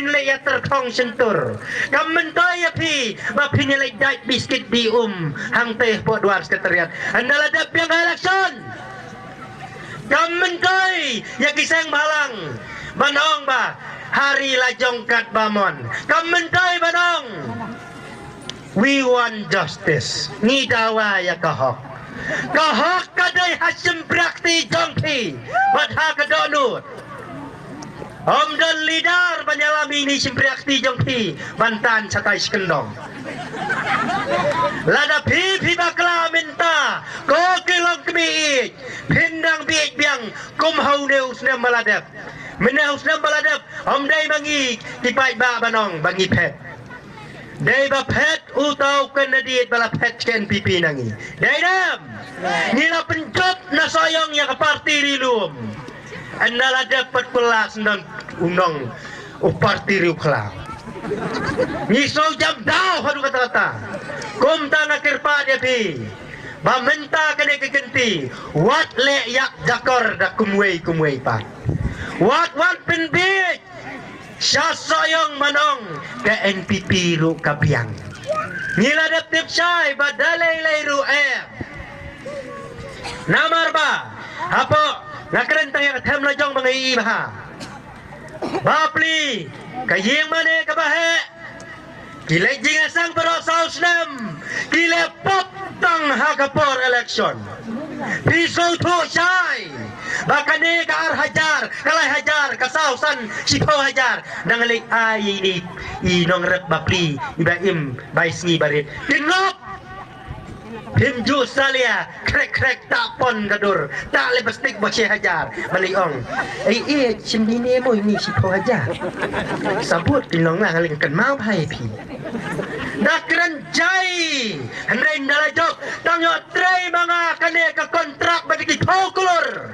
pinlay ya terkong sentur kamentay api ba pinlay dait biskit di hang teh po duar sekretariat andala dap yang election kamentay ya kisang malang banong ba hari lajongkat bamon kamentay banong we want justice ni dawa ya kahok kadai hasim prakti jongpi badha kadonut Om dan lidar menyalami ni simpriakti jongpi bantan satai skendong lada pipi bakla minta ko kilong kemiik pindang biik biang kum hau neus nem maladap meneus nem maladap om dai bangi tipai ba banong bangi pet dai ba pet utau kenadiit bala pet ken pipi nangi dai dam nila pencot na soyong ya ke parti rilum andala dapat kelas dan undang parti riu kelang ngiso jam dau hadu kata-kata kum tanah kirpa dia pi bamenta kene kegenti wat le yak jakor da kumwei pa wat penbit syasoyong manong ke NPP ru kabiang nila dap tip syai badalai lai ru namar ba apa nakrentang yang them lajong mengai baha bapli kayeng mane kabahe kile jingasang pero sausnem kile pop tang hakapor election pisau tu syai bakane ka hajar kalai hajar kasausan sipo hajar nangali ai ni inong rep bapli ibrahim baisngi barit tinop Himju salia krek tak pon gadur tak lepastik bocah hajar baliong cimdini mo ini si po hajar sabut tinong nga haling kan mau pai pi nakran jai hendrain dalajok tangyo tray mga kane ka kontrak bagi po kulur